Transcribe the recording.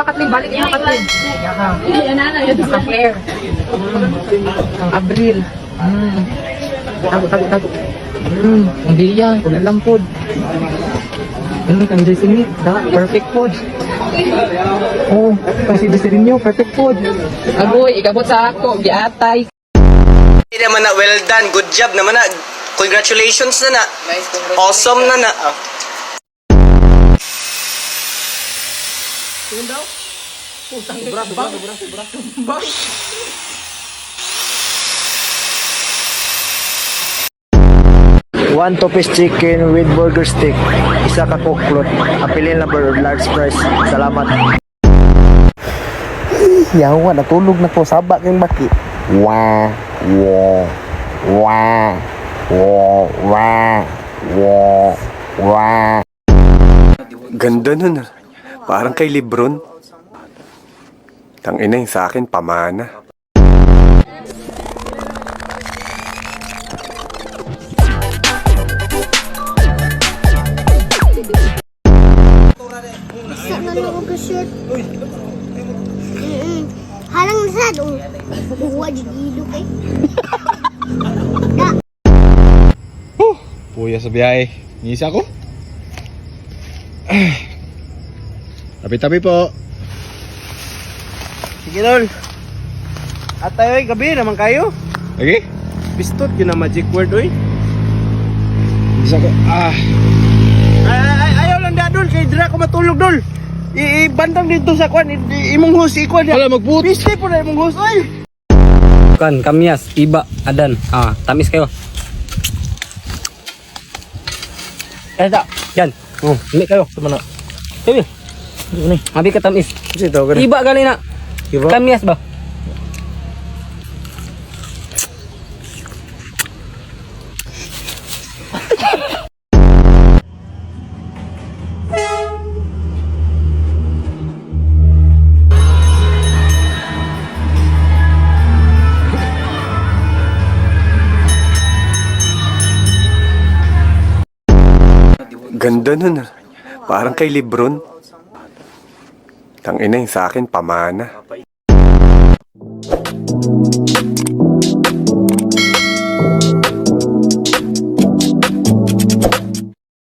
Kathleen, balik niya, Kathleen. Naka-Claire. Ang Abril. Tag. Ang Bilya, alam po. Kang Jessimit, perfect po. Oh, kasi Jessimit niyo, perfect po. Agoy, ikabot sa ako, giatay. Hindi naman na, well done, good job naman na. Congratulations na na. Awesome na na. Tingin daw? Sobra. One two-piece chicken with burger stick. Isa ka kuklot. Apilin na large price. Salamat. Yawa, natulog na ko. Saba kayong baki. Wah. Ganda nun. Parang kay Lebron. Tangina yung sa akin, pamana. Isa na lang ako shirt. Halang na dong. Buwa di ilog eh. Puya sa biyahe. Ngisa ko. Tabi-tabi po. Sige, Lol. At tayo gabi naman kayo. Okay? Pistot yun na magic word, oy. Ngisa ko. Ayaw lang da, Dol. Kaya dira ko matulog, Dol. Ibandang dito sa kwan. Imong host, ikwan. Wala, magbuot. Piste po na imong host, oy. Kan, Kamyas, Iba, Adan. Tamis kayo. Tak. Yan. Ini kayo. Mana? Sabi. Ini. Abi ka tamis. Iba gali na. Kamyas ba? Ganda nun. Parang kay Lebron. Tangina yung sa akin, pamana.